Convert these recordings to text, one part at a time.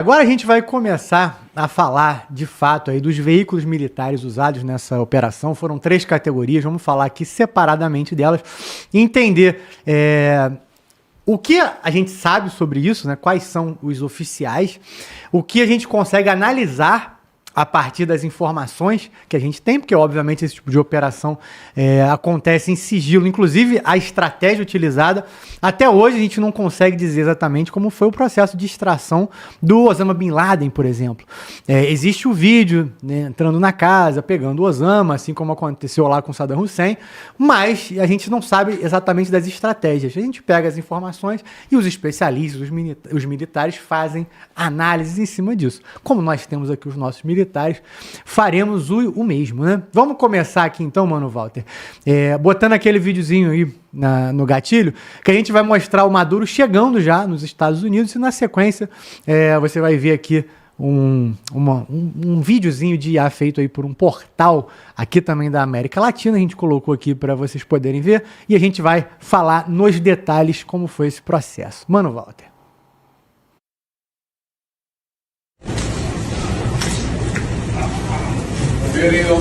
Agora a gente vai começar a falar, de fato, aí dos veículos militares usados nessa operação. Foram 3 categorias, vamos falar aqui separadamente delas e entender o que a gente sabe sobre isso, né? Quais são os oficiais, o que a gente consegue analisar a partir das informações que a gente tem, porque obviamente esse tipo de operação acontece em sigilo, inclusive a estratégia utilizada. Até hoje a gente não consegue dizer exatamente como foi o processo de extração do Osama Bin Laden, por exemplo. Existe o vídeo, né, entrando na casa, pegando o Osama, assim como aconteceu lá com Saddam Hussein, mas a gente não sabe exatamente das estratégias. A gente pega as informações e os especialistas, os militares fazem análises em cima disso. Como nós temos aqui os nossos militares, faremos o mesmo, né? Vamos começar aqui então, Mano Walter, botando aquele videozinho aí no gatilho, que a gente vai mostrar o Maduro chegando já nos Estados Unidos e na sequência você vai ver aqui um videozinho de IA feito aí por um portal aqui também da América Latina, a gente colocou aqui para vocês poderem ver e a gente vai falar nos detalhes como foi esse processo. Mano Walter. Video.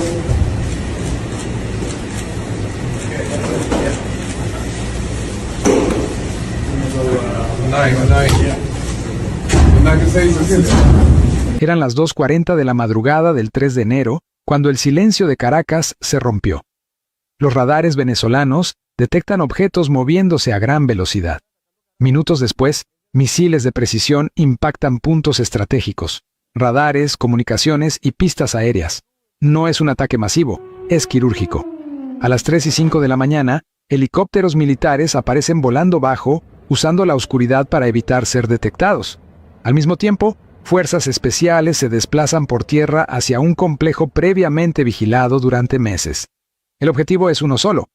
Eran las 2:40 de la madrugada del 3 de enero, cuando el silencio de Caracas se rompió. Los radares venezolanos detectan objetos moviéndose a gran velocidad. Minutos después, misiles de precisión impactan puntos estratégicos, radares, comunicaciones y pistas aéreas. No es un ataque masivo, es quirúrgico. A las 3:05 de la mañana, helicópteros militares aparecen volando bajo, usando la oscuridad para evitar ser detectados. Al mismo tiempo, fuerzas especiales se desplazan por tierra hacia un complejo previamente vigilado durante meses. El objetivo es uno solo: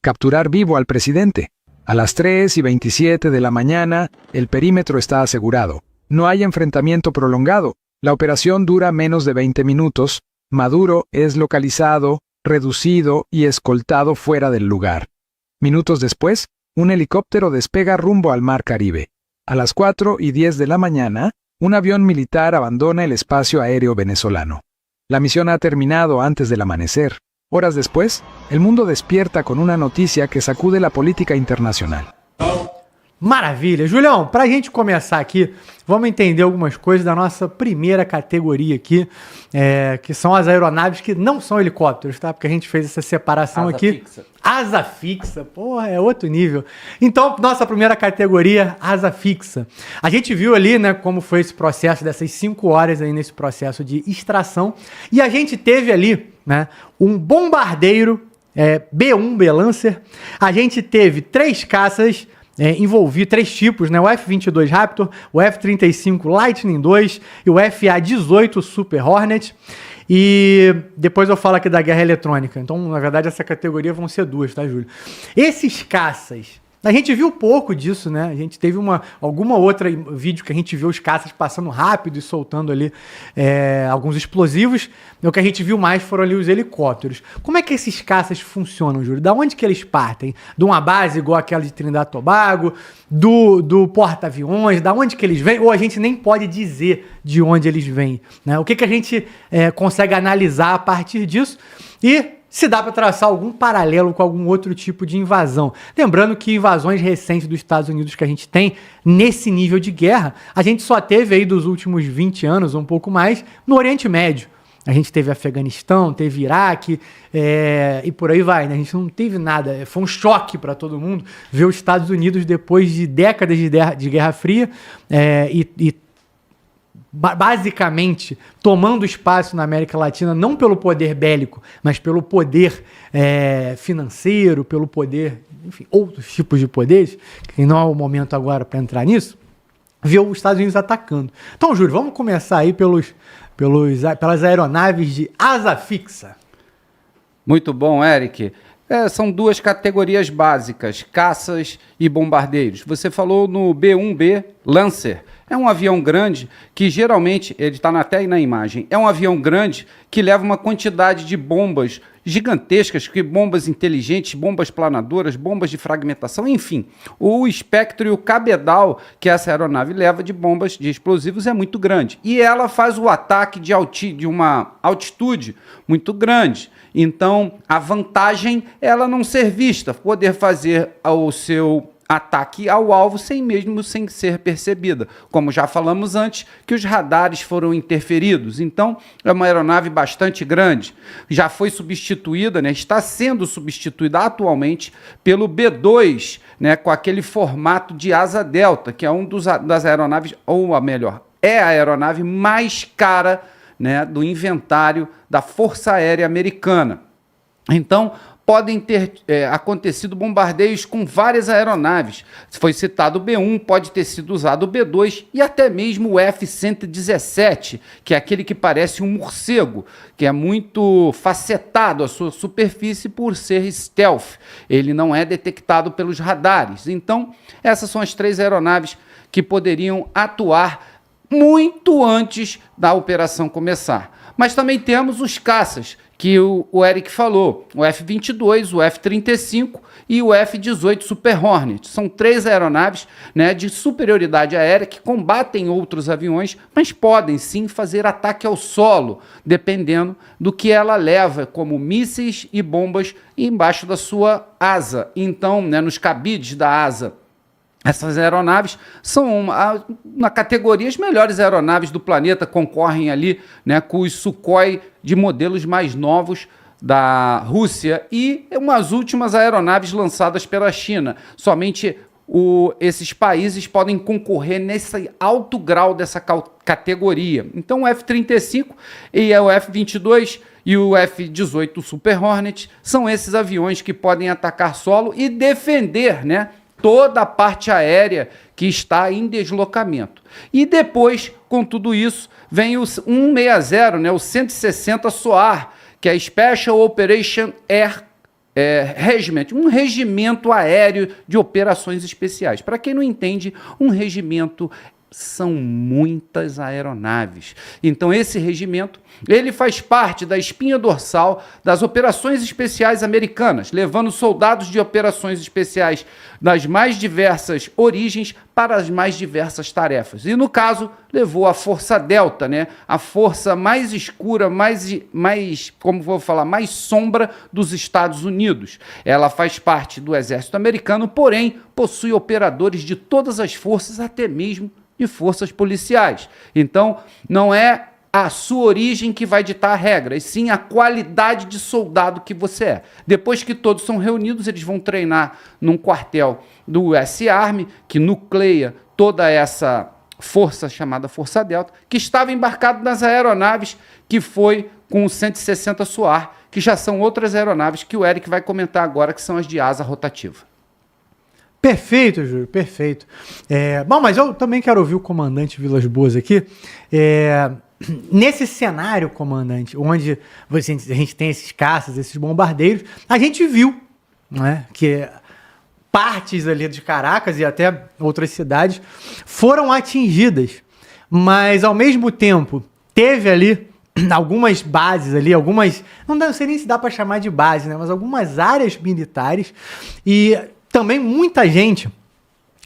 capturar vivo al presidente. A las 3:27 de la mañana, el perímetro está asegurado. No hay enfrentamiento prolongado. La operación dura menos de 20 minutos. Maduro es localizado, reducido y escoltado fuera del lugar. Minutos después, un helicóptero despega rumbo al Mar Caribe. A las 4:10 de la mañana, un avión militar abandona el espacio aéreo venezolano. La misión ha terminado antes del amanecer. Horas después, el mundo despierta con una noticia que sacude la política internacional. Maravilha. Julião, para a gente começar aqui, vamos entender algumas coisas da nossa primeira categoria aqui, que são as aeronaves que não são helicópteros, tá? Porque a gente fez essa separação Asa aqui. fixa. Asa fixa, porra, é outro nível. Então, nossa primeira categoria, asa fixa. A gente viu ali, né, como foi esse processo dessas 5 horas aí nesse processo de extração, e a gente teve ali, né, um bombardeiro B-1B Lancer, a gente teve 3 caças envolvi 3 tipos, né? O F-22 Raptor, o F-35 Lightning II e o FA-18 Super Hornet. E depois eu falo aqui da guerra eletrônica. Então, na verdade, essa categoria vão ser 2, tá, Júlio? Esses caças, a gente viu pouco disso, né? A gente teve alguma outra vídeo que a gente viu os caças passando rápido e soltando ali alguns explosivos. O que a gente viu mais foram ali os helicópteros. Como é que esses caças funcionam, Júlio? Da onde que eles partem? De uma base igual aquela de Trindade e Tobago? Do porta-aviões? Da onde que eles vêm? Ou a gente nem pode dizer de onde eles vêm, né? O que a gente consegue analisar a partir disso? E se dá para traçar algum paralelo com algum outro tipo de invasão. Lembrando que invasões recentes dos Estados Unidos que a gente tem nesse nível de guerra, a gente só teve aí dos últimos 20 anos, ou um pouco mais, no Oriente Médio. A gente teve Afeganistão, teve Iraque, e por aí vai, né? A gente não teve nada. Foi um choque para todo mundo ver os Estados Unidos, depois de décadas de Guerra Fria, basicamente tomando espaço na América Latina, não pelo poder bélico, mas pelo poder financeiro, pelo poder, enfim, outros tipos de poderes, que não é o momento agora para entrar nisso, viu os Estados Unidos atacando. Então, Júlio, vamos começar aí pelas aeronaves de asa fixa. Muito bom, Eric. São 2 categorias básicas, caças e bombardeiros. Você falou no B-1B Lancer. É um avião grande que geralmente, ele está até aí na imagem, é um avião grande que leva uma quantidade de bombas gigantescas, que bombas inteligentes, bombas planadoras, bombas de fragmentação, enfim. O espectro e o cabedal que essa aeronave leva de bombas de explosivos é muito grande. E ela faz o ataque de uma altitude muito grande. Então, a vantagem é ela não ser vista, poder fazer o seu ataque ao alvo sem ser percebida. Como já falamos antes, que os radares foram interferidos. Então, é uma aeronave bastante grande. Já foi substituída, né, está sendo substituída atualmente pelo B-2, né, com aquele formato de asa delta, que é das aeronaves, ou a melhor, é a aeronave mais cara, né, do inventário da Força Aérea Americana. Então, podem ter acontecido bombardeios com várias aeronaves. Foi citado o B-1, pode ter sido usado o B-2 e até mesmo o F-117, que é aquele que parece um morcego, que é muito facetado a sua superfície por ser stealth. Ele não é detectado pelos radares. Então, essas são as 3 aeronaves que poderiam atuar muito antes da operação começar. Mas também temos os caças, que o Eric falou, o F-22, o F-35 e o F-18 Super Hornet. São 3 aeronaves, né, de superioridade aérea que combatem outros aviões, mas podem sim fazer ataque ao solo, dependendo do que ela leva, como mísseis e bombas embaixo da sua asa. Então, né, nos cabides da asa, essas aeronaves são, na categoria, as melhores aeronaves do planeta, concorrem ali, né, com os Sukhoi de modelos mais novos da Rússia e umas últimas aeronaves lançadas pela China. Somente esses países podem concorrer nesse alto grau dessa categoria. Então o F-35 e o F-22 e o F-18 Super Hornet são esses aviões que podem atacar solo e defender, né, toda a parte aérea que está em deslocamento. E depois, com tudo isso, vem o 160, né, o 160 SOAR, que é a Special Operation Air Regiment, um regimento aéreo de operações especiais. Para quem não entende, um regimento são muitas aeronaves. Então esse regimento, ele faz parte da espinha dorsal das operações especiais americanas, levando soldados de operações especiais das mais diversas origens para as mais diversas tarefas. E no caso, levou a Força Delta, né? A força mais escura, como vou falar, mais sombra dos Estados Unidos. Ela faz parte do exército americano, porém possui operadores de todas as forças, até mesmo de forças policiais. Então, não é a sua origem que vai ditar a regra, e sim a qualidade de soldado que você é. Depois que todos são reunidos, eles vão treinar num quartel do US Army, que nucleia toda essa força chamada Força Delta, que estava embarcado nas aeronaves que foi com o 160 SOAR, que já são outras aeronaves que o Eric vai comentar agora, que são as de asa rotativa. Perfeito, Júlio, perfeito. Bom, mas eu também quero ouvir o comandante Vilas Boas aqui. Nesse cenário, comandante, onde a gente tem esses caças, esses bombardeiros, a gente viu, né, que partes ali de Caracas e até outras cidades foram atingidas, mas ao mesmo tempo teve ali algumas bases ali, não sei nem se dá para chamar de base, né, mas algumas áreas militares, e também muita gente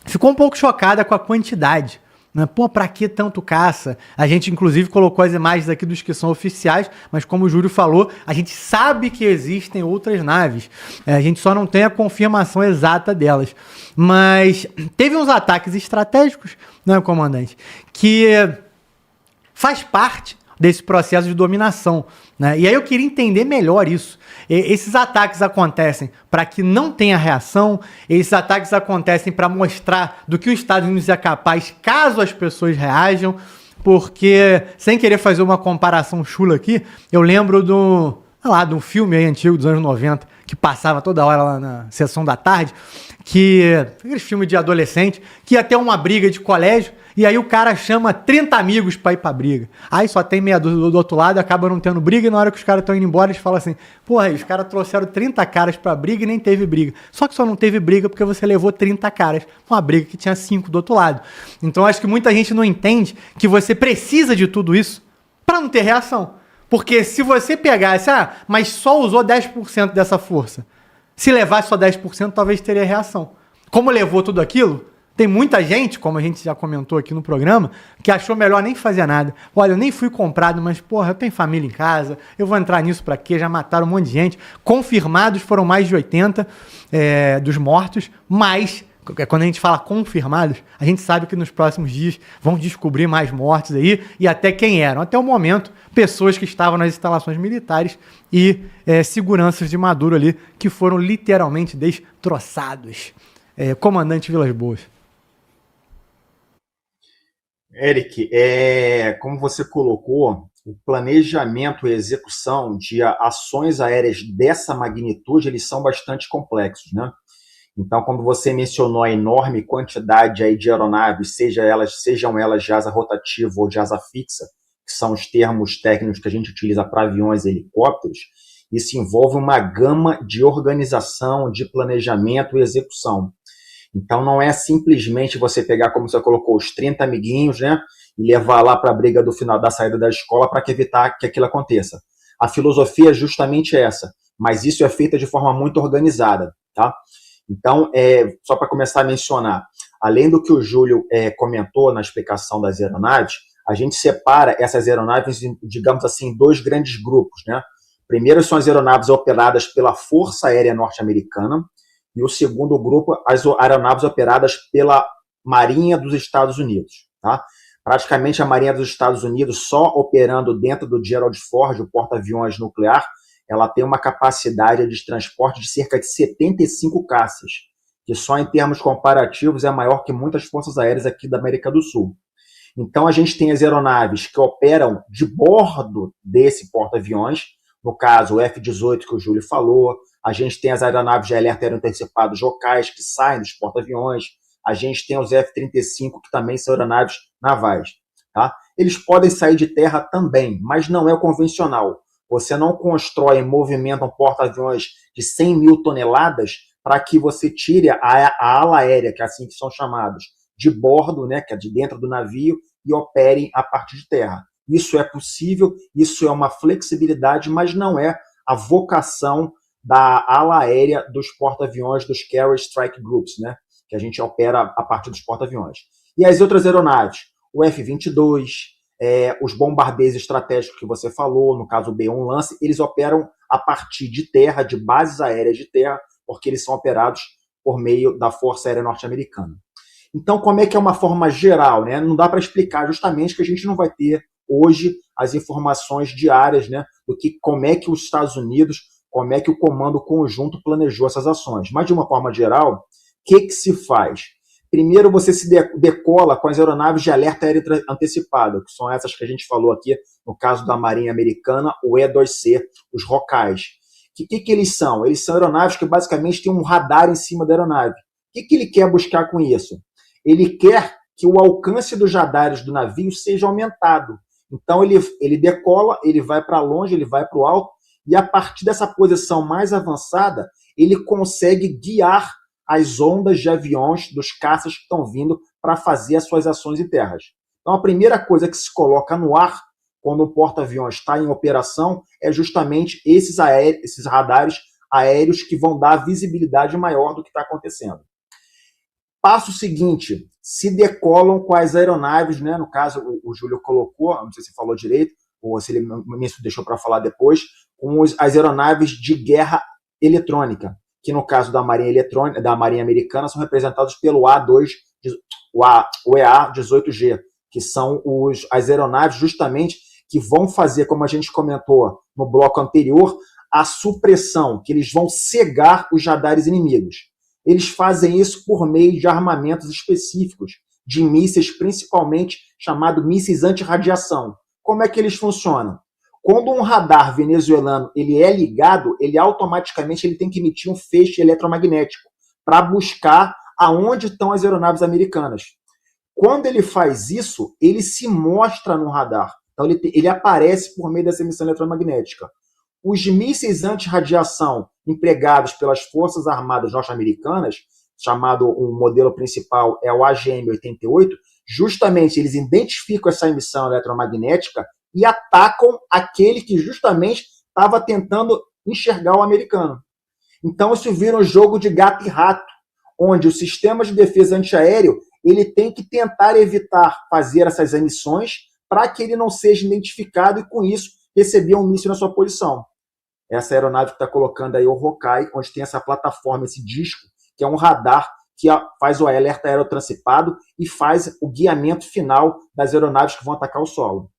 ficou um pouco chocada com a quantidade. Né? Pô, pra que tanto caça? A gente, inclusive, colocou as imagens aqui dos que são oficiais, mas como o Júlio falou, a gente sabe que existem outras naves. A gente só não tem a confirmação exata delas. Mas teve uns ataques estratégicos, né, comandante, que faz parte desse processo de dominação. Né? E aí eu queria entender melhor isso. Esses ataques acontecem para que não tenha reação, esses ataques acontecem para mostrar do que os Estados Unidos é capaz caso as pessoas reajam, porque, sem querer fazer uma comparação chula aqui, eu lembro de um filme aí antigo dos anos 90, que passava toda hora lá na sessão da tarde, que aqueles filmes de adolescente, que ia ter uma briga de colégio, e aí o cara chama 30 amigos pra ir pra briga. Aí só tem meia dúzia do outro lado, acaba não tendo briga, e na hora que os caras estão indo embora, eles falam assim, porra, aí os caras trouxeram 30 caras pra briga e nem teve briga. Só que só não teve briga porque você levou 30 caras, uma briga que tinha 5 do outro lado. Então acho que muita gente não entende que você precisa de tudo isso pra não ter reação. Porque se você pegasse, mas só usou 10% dessa força, se levasse só 10%, talvez teria reação. Como levou tudo aquilo, tem muita gente, como a gente já comentou aqui no programa, que achou melhor nem fazer nada. Olha, eu nem fui comprado, mas, porra, eu tenho família em casa, eu vou entrar nisso pra quê? Já mataram um monte de gente. Confirmados foram mais de 80 dos mortos, mas quando a gente fala confirmados, a gente sabe que nos próximos dias vão descobrir mais mortes aí e até quem eram. Até o momento, pessoas que estavam nas instalações militares e seguranças de Maduro ali, que foram literalmente destroçados. Comandante Vilas Boas. Eric, como você colocou, o planejamento e execução de ações aéreas dessa magnitude, eles são bastante complexos, né? Então, quando você mencionou a enorme quantidade aí de aeronaves, sejam elas de asa rotativa ou de asa fixa, que são os termos técnicos que a gente utiliza para aviões e helicópteros, isso envolve uma gama de organização, de planejamento e execução. Então, não é simplesmente você pegar, como você colocou, os 30 amiguinhos, né, e levar lá para a briga do final da saída da escola para evitar que aquilo aconteça. A filosofia é justamente essa, mas isso é feito de forma muito organizada, tá? Então, só para começar a mencionar, além do que o Júlio comentou na explicação das aeronaves, a gente separa essas aeronaves, digamos assim, em dois grandes grupos, né? Primeiro são as aeronaves operadas pela Força Aérea Norte-Americana, e o segundo grupo, as aeronaves operadas pela Marinha dos Estados Unidos. Tá? Praticamente a Marinha dos Estados Unidos, só operando dentro do Gerald Ford, o porta-aviões nuclear, ela tem uma capacidade de transporte de cerca de 75 caças, que só em termos comparativos é maior que muitas forças aéreas aqui da América do Sul. Então a gente tem as aeronaves que operam de bordo desse porta-aviões, no caso o F-18 que o Júlio falou, a gente tem as aeronaves de alerta aeroantecipados locais que saem dos porta-aviões, a gente tem os F-35 que também são aeronaves navais. Tá? Eles podem sair de terra também, mas não é o convencional. Você não constrói e movimenta um porta-aviões de 100 mil toneladas para que você tire a ala aérea, que é assim que são chamados, de bordo, né, que é de dentro do navio, e operem a partir de terra. Isso é possível, isso é uma flexibilidade, mas não é a vocação da ala aérea dos porta-aviões dos Carrier Strike Groups, né, que a gente opera a partir dos porta-aviões. E as outras aeronaves, o F-22, os bombardeiros estratégicos que você falou, no caso o B-1 Lance, eles operam a partir de terra, de bases aéreas de terra, porque eles são operados por meio da Força Aérea Norte-Americana. Então, como é que é uma forma geral, né? Não dá para explicar justamente que a gente não vai ter hoje as informações diárias, né, do que como é que os Estados Unidos, como é que o Comando Conjunto planejou essas ações. Mas, de uma forma geral, o que se faz? Primeiro, você se decola com as aeronaves de alerta aéreo antecipado, que são essas que a gente falou aqui, no caso da Marinha Americana, o E-2C, os ROCAIs. O que eles são? Eles são aeronaves que basicamente têm um radar em cima da aeronave. O que ele quer buscar com isso? Ele quer que o alcance dos radares do navio seja aumentado. Então, ele decola, ele vai para longe, ele vai para o alto, e a partir dessa posição mais avançada, ele consegue guiar as ondas de aviões dos caças que estão vindo para fazer as suas ações em terras. Então, a primeira coisa que se coloca no ar, quando o porta-aviões está em operação, é justamente esses radares aéreos que vão dar visibilidade maior do que está acontecendo. Passo seguinte, se decolam com as aeronaves, né? No caso, o Júlio colocou, não sei se falou direito, ou se ele me deixou para falar depois, com as aeronaves de guerra eletrônica, que no caso da Marinha Americana são representados pelo o EA-18G, que são as aeronaves justamente que vão fazer, como a gente comentou no bloco anterior, a supressão, que eles vão cegar os radares inimigos. Eles fazem isso por meio de armamentos específicos, de mísseis principalmente chamados mísseis anti-radiação. Como é que eles funcionam? Quando um radar venezuelano ele é ligado, ele automaticamente ele tem que emitir um feixe eletromagnético para buscar aonde estão as aeronaves americanas. Quando ele faz isso, ele se mostra no radar. Então ele aparece por meio dessa emissão eletromagnética. Os mísseis anti-radiação empregados pelas Forças Armadas norte-americanas, chamado o modelo principal é o AGM-88, justamente eles identificam essa emissão eletromagnética e atacam aquele que justamente estava tentando enxergar o americano. Então isso vira um jogo de gato e rato, onde o sistema de defesa antiaéreo ele tem que tentar evitar fazer essas emissões para que ele não seja identificado e, com isso, receber um míssil na sua posição. Essa aeronave que está colocando aí o Hawkeye, onde tem essa plataforma, esse disco, que é um radar que faz o alerta aerotrancipado e faz o guiamento final das aeronaves que vão atacar o solo.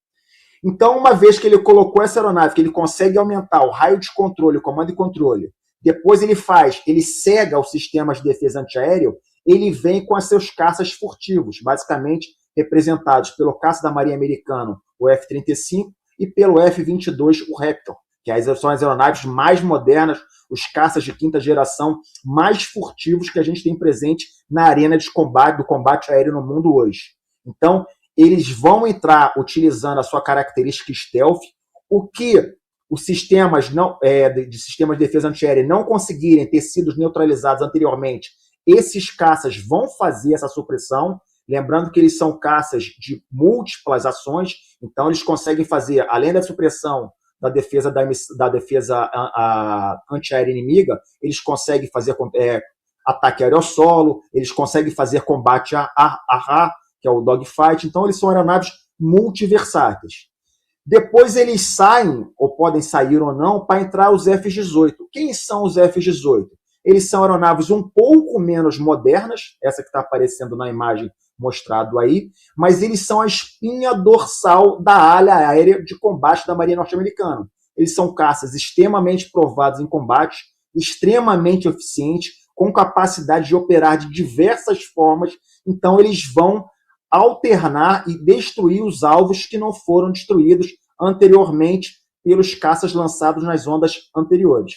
Então, uma vez que ele colocou essa aeronave, que ele consegue aumentar o raio de controle, o comando e controle, depois ele cega o sistema de defesa antiaéreo, ele vem com os seus caças furtivos, basicamente representados pelo caça da Marinha Americana, o F-35, e pelo F-22, o Raptor, que são as aeronaves mais modernas, os caças de quinta geração mais furtivos que a gente tem presente na arena de combate, do combate aéreo no mundo hoje. Então, eles vão entrar utilizando a sua característica stealth, o que os sistemas de defesa antiaérea não conseguirem ter sido neutralizados anteriormente, esses caças vão fazer essa supressão, lembrando que eles são caças de múltiplas ações, então eles conseguem fazer, além da supressão da defesa antiaérea inimiga, eles conseguem fazer ataque aéreo ao solo, eles conseguem fazer combate a que é o dogfight, então eles são aeronaves multiversáteis. Depois eles saem, ou podem sair ou não, para entrar os F-18. Quem são os F-18? Eles são aeronaves um pouco menos modernas, essa que está aparecendo na imagem mostrado aí, mas eles são a espinha dorsal da ala aérea de combate da Marinha Norte-Americana. Eles são caças extremamente provados em combate, extremamente eficientes, com capacidade de operar de diversas formas, então eles vão alternar e destruir os alvos que não foram destruídos anteriormente pelos caças lançados nas ondas anteriores.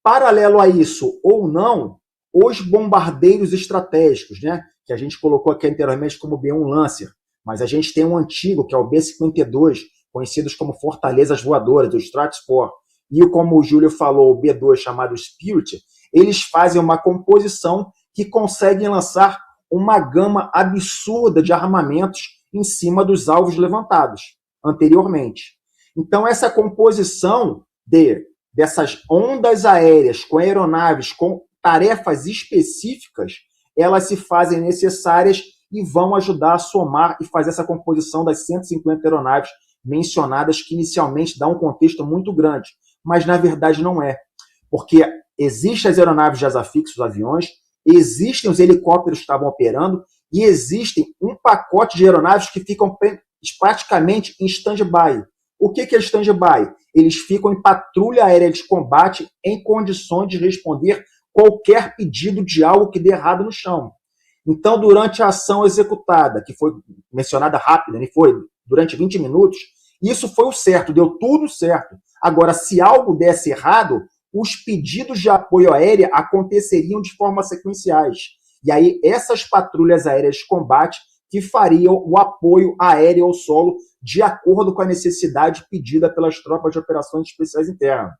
Paralelo a isso, ou não, os bombardeiros estratégicos, né, que a gente colocou aqui anteriormente como B-1 Lancer, mas a gente tem um antigo, que é o B-52, conhecidos como fortalezas voadoras, o Stratfor, e como o Júlio falou, o B-2 chamado Spirit, eles fazem uma composição que conseguem lançar uma gama absurda de armamentos em cima dos alvos levantados anteriormente. Então, essa composição dessas ondas aéreas com aeronaves com tarefas específicas, elas se fazem necessárias e vão ajudar a somar e fazer essa composição das 150 aeronaves mencionadas, que inicialmente dá um contexto muito grande, mas na verdade não é, porque existem as aeronaves de asa fixa, os aviões, existem os helicópteros que estavam operando e existem um pacote de aeronaves que ficam praticamente em stand-by. O que é stand-by? Eles ficam em patrulha aérea de combate em condições de responder qualquer pedido de algo que dê errado no chão. Então, durante a ação executada, que foi mencionada rápida, né, foi durante 20 minutos, isso foi o certo, deu tudo certo. Agora, se algo desse errado, os pedidos de apoio aéreo aconteceriam de forma sequenciais. E aí, essas patrulhas aéreas de combate que fariam o apoio aéreo ao solo de acordo com a necessidade pedida pelas tropas de operações especiais internas.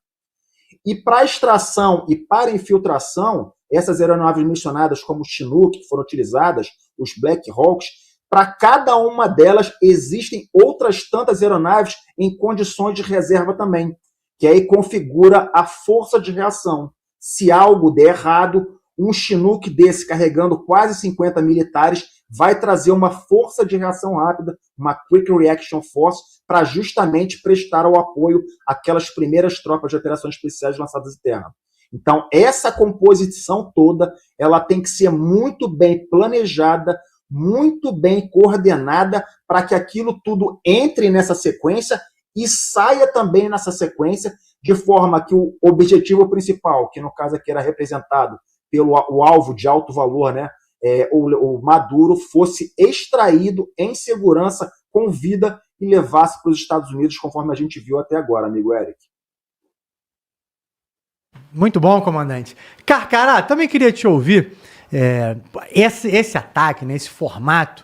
E para extração e para infiltração, essas aeronaves mencionadas como Chinook, que foram utilizadas, os Black Hawks, para cada uma delas existem outras tantas aeronaves em condições de reserva também, que aí configura a força de reação. Se algo der errado, um Chinook desse carregando quase 50 militares vai trazer uma força de reação rápida, uma Quick Reaction Force, para justamente prestar o apoio àquelas primeiras tropas de operações especiais lançadas em terra. Então, essa composição toda, ela tem que ser muito bem planejada, muito bem coordenada, para que aquilo tudo entre nessa sequência e saia também nessa sequência, de forma que o objetivo principal, que no caso aqui era representado pelo o alvo de alto valor, né, o Maduro, fosse extraído em segurança, com vida e levasse para os Estados Unidos, conforme a gente viu até agora, amigo Eric. Muito bom, comandante. Carcará, também queria te ouvir. Esse ataque, né, esse formato,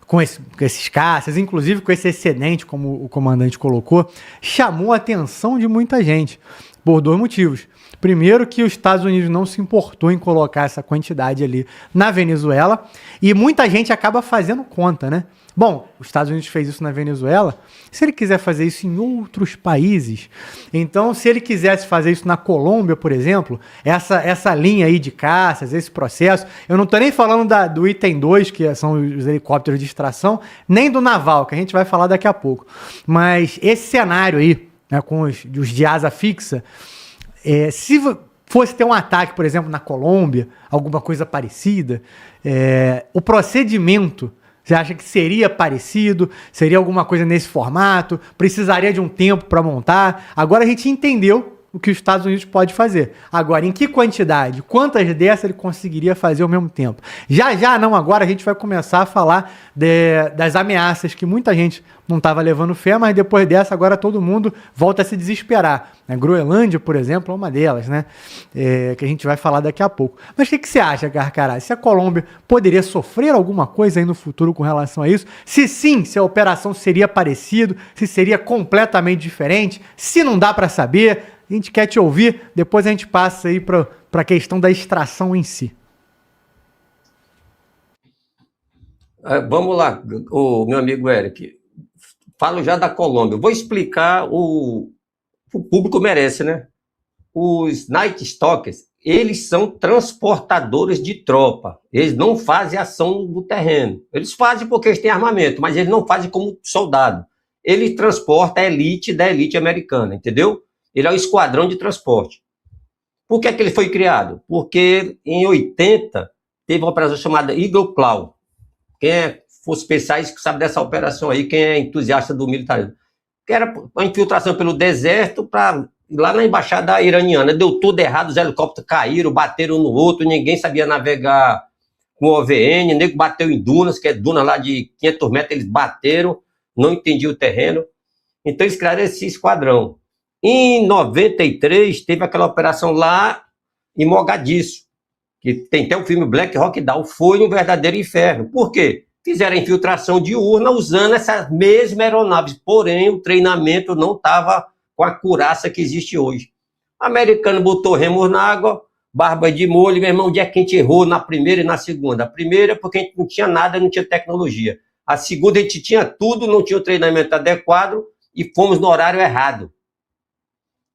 com esses caças, inclusive com esse excedente, como o comandante colocou, chamou a atenção de muita gente, por 2 motivos. Primeiro, que os Estados Unidos não se importou em colocar essa quantidade ali na Venezuela, e muita gente acaba fazendo conta, né? Bom, os Estados Unidos fez isso na Venezuela, se ele quiser fazer isso em outros países, então se ele quisesse fazer isso na Colômbia, por exemplo, essa linha aí de caças, esse processo, eu não tô nem falando do item 2, que são os helicópteros de extração, nem do naval, que a gente vai falar daqui a pouco, mas esse cenário aí, né, com os de asa fixa, se fosse ter um ataque, por exemplo, na Colômbia, alguma coisa parecida, o procedimento, você acha que seria parecido? Seria alguma coisa nesse formato? Precisaria de um tempo para montar? Agora a gente entendeu o que os Estados Unidos pode fazer. Agora, em que quantidade? Quantas dessas ele conseguiria fazer ao mesmo tempo? Não, agora a gente vai começar a falar das ameaças que muita gente não estava levando fé, mas depois dessa, agora todo mundo volta a se desesperar. A Groenlândia, por exemplo, é uma delas, né? Que a gente vai falar daqui a pouco. Mas o que você acha, Carcará? Se a Colômbia poderia sofrer alguma coisa aí no futuro com relação a isso? Se sim, se a operação seria parecida, se seria completamente diferente, se não dá para saber, a gente quer te ouvir, depois a gente passa aí para a questão da extração em si. Vamos lá, o meu amigo Eric. Falo já da Colômbia. Vou explicar, o público merece, né? Os Night Stalkers, eles são transportadores de tropa. Eles não fazem ação do terreno. Eles fazem porque eles têm armamento, mas eles não fazem como soldado. Ele transporta a elite da elite americana, entendeu? Ele é o esquadrão de transporte. Por que ele foi criado? Porque em 80 teve uma operação chamada Eagle Claw. Quem for especialista que sabe dessa operação aí, quem é entusiasta do militarismo. Que era uma infiltração pelo deserto para lá na embaixada iraniana. Deu tudo errado, os helicópteros caíram, bateram um no outro, ninguém sabia navegar com OVN, o nego bateu em dunas, que é duna lá de 500 metros, eles bateram, não entendiam o terreno. Então eles criaram esse esquadrão. Em 93, teve aquela operação lá em Mogadiscio, que tem até o filme Black Hawk Down, foi um verdadeiro inferno. Por quê? Fizeram a infiltração diurna usando essas mesmas aeronaves, porém o treinamento não estava com a curaça que existe hoje. O americano botou remos na água, barba de molho, meu irmão, onde é que a gente errou na primeira e na segunda? A primeira porque a gente não tinha nada, não tinha tecnologia. A segunda a gente tinha tudo, não tinha o treinamento adequado e fomos no horário errado.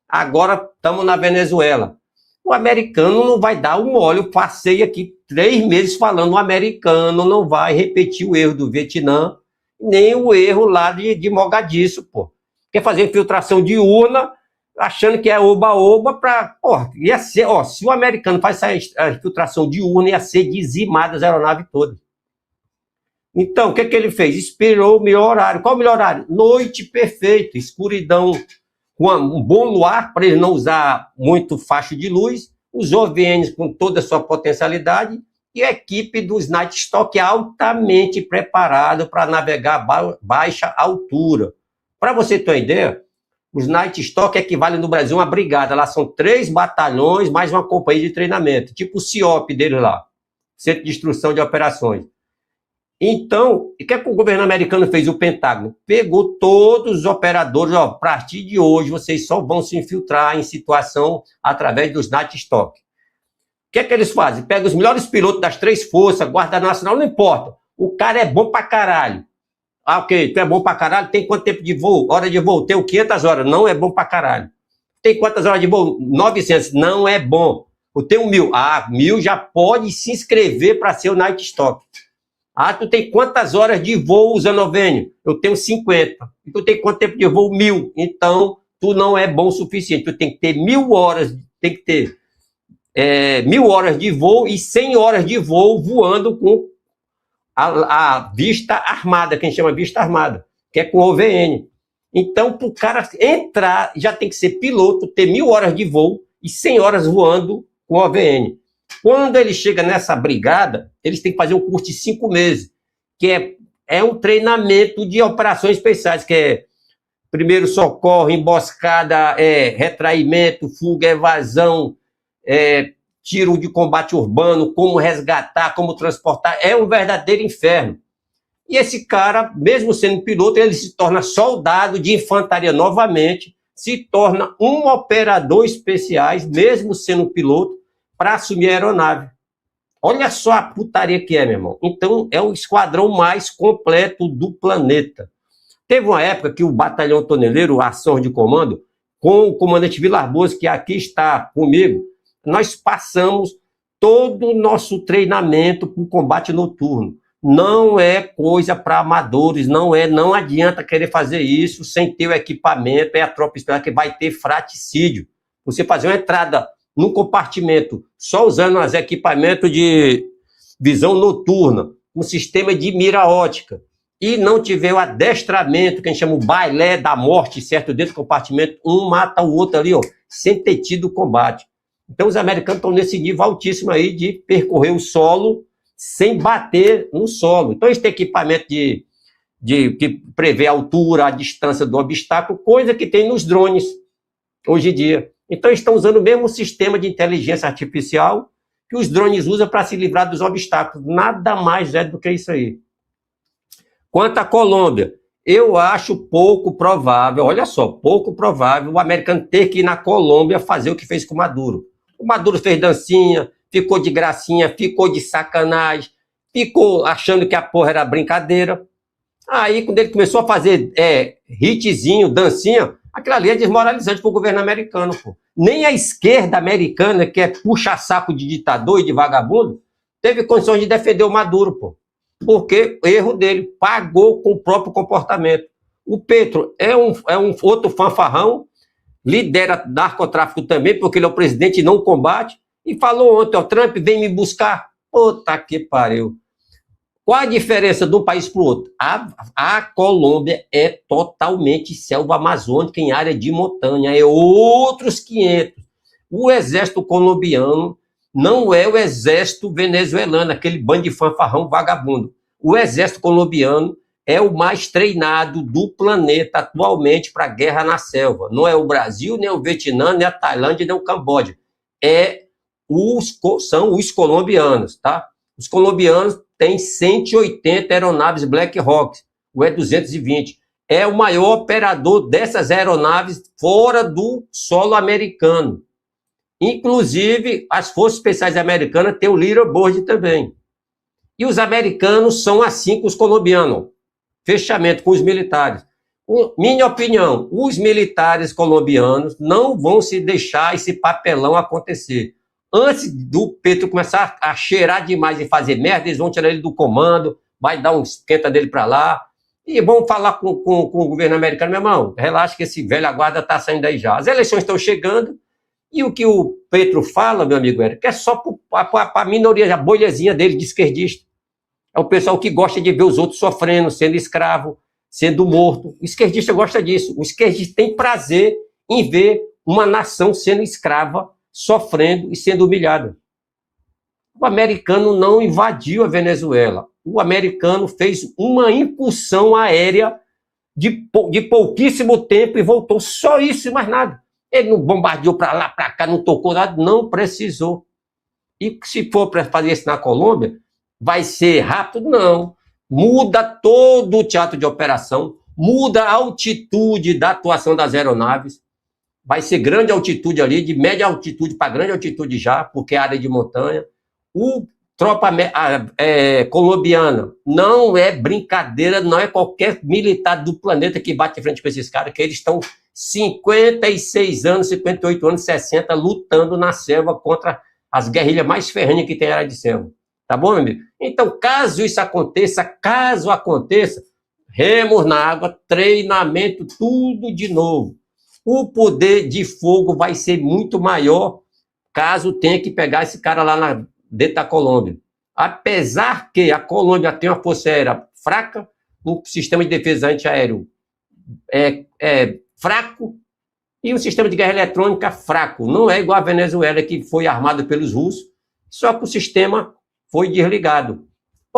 Agora estamos na Venezuela. O americano não vai dar o mole. Eu passei aqui 3 meses falando, o americano não vai repetir o erro do Vietnã, nem o erro lá de Mogadiscio, pô. Quer fazer infiltração de urna, achando que é oba-oba para... ia ser, se o americano faz essa infiltração de urna, ia ser dizimada as aeronaves todas. Então, o que ele fez? Esperou o melhor horário. Qual o melhor horário? Noite perfeita, escuridão, com um bom luar, para ele não usar muito faixa de luz, os OVNs com toda a sua potencialidade e a equipe dos Night Stalk altamente preparado para navegar a baixa altura. Para você ter uma ideia, os Night Stalk equivalem no Brasil a uma brigada. Lá são 3 batalhões mais uma companhia de treinamento, tipo o CIOP dele lá, Centro de Instrução de Operações. Então, o que é que o governo americano fez? O Pentágono pegou todos os operadores, a partir de hoje vocês só vão se infiltrar em situação através dos Night Stalk. O que é que eles fazem? Pegam os melhores pilotos das 3 forças, Guarda Nacional, não importa. O cara é bom pra caralho. Ah, ok, tu é bom pra caralho, tem quanto tempo de voo? Hora de voo? Tem 500 horas, não é bom pra caralho. Tem quantas horas de voo? 900, não é bom. Eu tenho 1.000. Ah, 1.000 já pode se inscrever para ser o Night Stalk. Ah, tu tem quantas horas de voo usando OVN? Eu tenho 50. E tu tem quanto tempo de voo? 1.000. Então, tu não é bom o suficiente. Tu tem que ter 1.000 horas, tem que ter 1.000 horas de voo e 100 horas de voo voando com a vista armada, que a gente chama vista armada, que é com OVN. Então, para o cara entrar, já tem que ser piloto, ter 1.000 horas de voo e 100 horas voando com Quando ele chega nessa brigada, eles têm que fazer um curso de 5 meses, que é é um treinamento de operações especiais, que é primeiro socorro, emboscada, retraimento, fuga, evasão, tiro de combate urbano, como resgatar, como transportar. É um verdadeiro inferno. E esse cara, mesmo sendo piloto, ele se torna soldado de infantaria novamente, se torna um operador especial, mesmo sendo piloto, para assumir a aeronave. Olha só a putaria que é, meu irmão. Então, é o esquadrão mais completo do planeta. Teve uma época que o Batalhão Toneleiro, a ação de comando, com o comandante Vilar Boas, que aqui está comigo, nós passamos todo o nosso treinamento para o combate noturno. Não é coisa para amadores, não adianta querer fazer isso sem ter o equipamento, é a tropa especial que vai ter fraticídio. Você fazer uma entrada num compartimento só usando os equipamentos de visão noturna, um sistema de mira ótica, e não tiver o adestramento, que a gente chama o bailé da morte, certo? Dentro do compartimento, um mata o outro ali, ó, sem ter tido combate. Então, os americanos estão nesse nível altíssimo aí de percorrer o solo sem bater no solo. Então, eles têm equipamento que prevê a altura, a distância do obstáculo, coisa que tem nos drones hoje em dia. Então, eles estão usando o mesmo sistema de inteligência artificial que os drones usam para se livrar dos obstáculos. Nada mais é do que isso aí. Quanto à Colômbia, eu acho pouco provável, olha só, pouco provável o americano ter que ir na Colômbia fazer o que fez com o Maduro. O Maduro fez dancinha, ficou de gracinha, ficou de sacanagem, ficou achando que a porra era brincadeira. Aí, quando ele começou a fazer hitzinho, dancinha, aquilo ali é desmoralizante para o governo americano, pô. Nem a esquerda americana, que é puxa-saco de ditador e de vagabundo, teve condições de defender o Maduro, pô. Porque erro dele, pagou com o próprio comportamento. O Petro é um outro fanfarrão, lidera narcotráfico também, porque ele é o presidente e não combate, e falou ontem, ó, Trump vem me buscar. Puta que pariu. Qual a diferença de um país para o outro? A Colômbia é totalmente selva amazônica em área de montanha, é outros 500. O exército colombiano não é o exército venezuelano, aquele bando de fanfarrão vagabundo. O exército colombiano é o mais treinado do planeta atualmente para guerra na selva. Não é o Brasil, nem o Vietnã, nem a Tailândia, nem o Camboja. São os colombianos, tá? Os colombianos têm 180 aeronaves Black Hawk, o E-220. É o maior operador dessas aeronaves fora do solo americano. Inclusive, as Forças Especiais Americanas têm o Little Bird também. E os americanos são assim com os colombianos. Fechamento com os militares. Minha opinião, os militares colombianos não vão se deixar esse papelão acontecer. Antes do Petro começar a cheirar demais e fazer merda, eles vão tirar ele do comando, vai dar um esquenta dele para lá, e vão falar com o governo americano, meu irmão, relaxa que esse velho guarda está saindo aí já. As eleições estão chegando, e o que o Petro fala, meu amigo Érico, é só para a minoria, a bolhazinha dele de esquerdista. É o pessoal que gosta de ver os outros sofrendo, sendo escravo, sendo morto. O esquerdista gosta disso. O esquerdista tem prazer em ver uma nação sendo escrava, sofrendo e sendo humilhada. O americano não invadiu a Venezuela. O americano fez uma incursão aérea de pouquíssimo tempo e voltou. Só isso e mais nada. Ele não bombardeou para lá, para cá, não tocou nada, não precisou. E se for para fazer isso na Colômbia, vai ser rápido? Não. Muda todo o teatro de operação, muda a altitude da atuação das aeronaves, vai ser grande altitude ali, de média altitude para grande altitude já, porque é área de montanha. O tropa colombiana não é brincadeira, não é qualquer militar do planeta que bate de frente com esses caras, que eles estão 56 anos, 58 anos, 60, lutando na selva contra as guerrilhas mais ferranhas que tem a área de selva. Tá bom, meu amigo? Então, caso isso aconteça, remos na água, treinamento, tudo de novo. O poder de fogo vai ser muito maior caso tenha que pegar esse cara lá dentro da Colômbia. Apesar que a Colômbia tem uma força aérea fraca, um sistema de defesa antiaéreo fraco e um sistema de guerra eletrônica fraco. Não é igual a Venezuela, que foi armado pelos russos, só que o sistema foi desligado.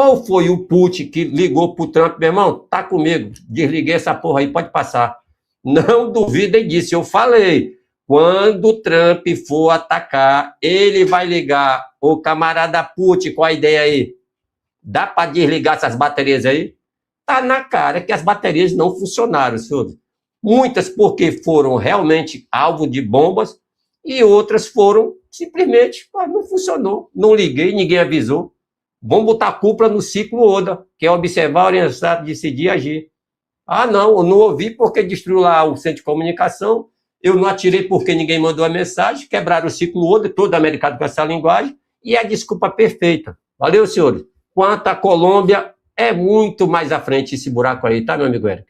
Ou foi o Putin que ligou pro Trump, meu irmão, tá comigo, desliguei essa porra aí, pode passar. Não duvidem disso, eu falei, quando o Trump for atacar, ele vai ligar, o camarada Putin, qual a ideia aí? Dá para desligar essas baterias aí? Tá na cara que as baterias não funcionaram, senhores. Muitas porque foram realmente alvo de bombas e outras foram simplesmente, não funcionou, não liguei, ninguém avisou. Vamos botar a culpa no ciclo Oda, que é observar, orientar, decidir e agir. Ah, não, eu não ouvi porque destruiu lá o centro de comunicação, eu não atirei porque ninguém mandou a mensagem, quebraram o ciclo Oda, todo americano com essa linguagem, e é a desculpa perfeita. Valeu, senhores. Quanto à Colômbia, é muito mais à frente esse buraco aí, tá, meu amigo Eric?